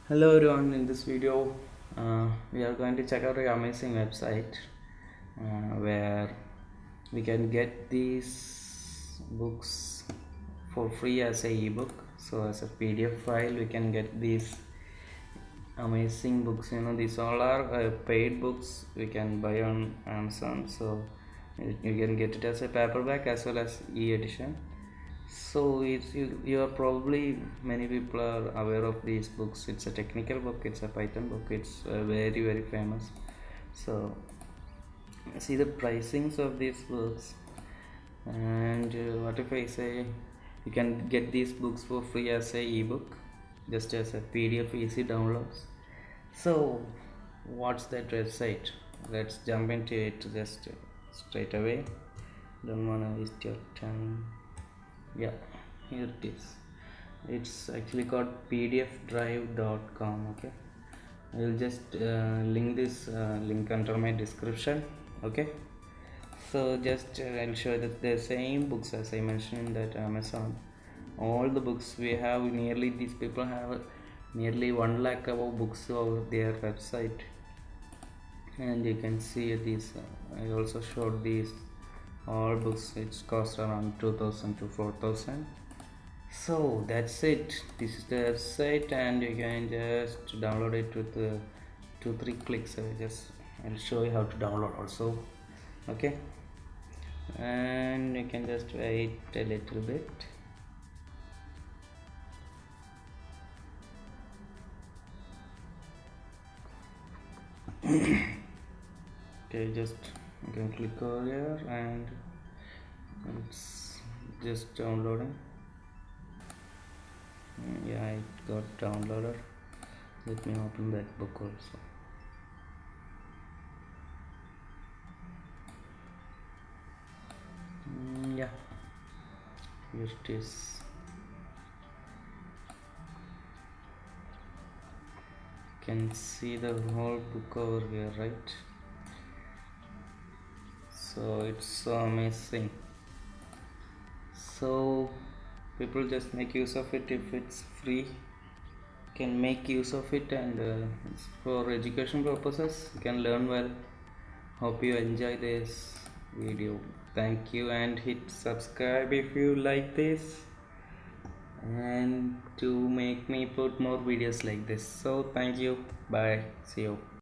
Hello everyone, in this video we are going to check out an amazing website where we can get these books for free as a ebook. So as a PDF file we can get these amazing books. These all are paid books we can buy on Amazon, so you can get it as a paperback as well as e-edition. So you are probably, many people are aware of these books. It's a technical book, it's a Python book, it's very famous. So see the pricings of these books, and what if I say you can get these books for free as a ebook, just as a PDF easy downloads. So what's that website? Let's jump into it just straight away. Don't wanna waste your time. Yeah, here it is. It's actually called PDFDRIVE.com. Okay, I will just link this link under my description. Okay, so just I'll show that the same books as I mentioned in that Amazon. All the books we have, nearly these people have nearly 1 lakh above books over their website, and you can see these. I also showed these all books. It's cost around 2000 to 4000. So that's it. This is the website, and you can just download it with 2-3 clicks. I'll show you how to download also. Okay, and you can just wait a little bit. Okay, just you can click over here and it's just downloading. Yeah, it got downloaded. Let me open that book also. Yeah, here it is. You can see the whole book over here, right? So it's so amazing. So people just make use of it. If it's free, can make use of it, and it's for education purposes. You can learn well. Hope you enjoy this video. Thank you, and hit subscribe if you like this, and to make me put more videos like this. So thank you, bye, see you.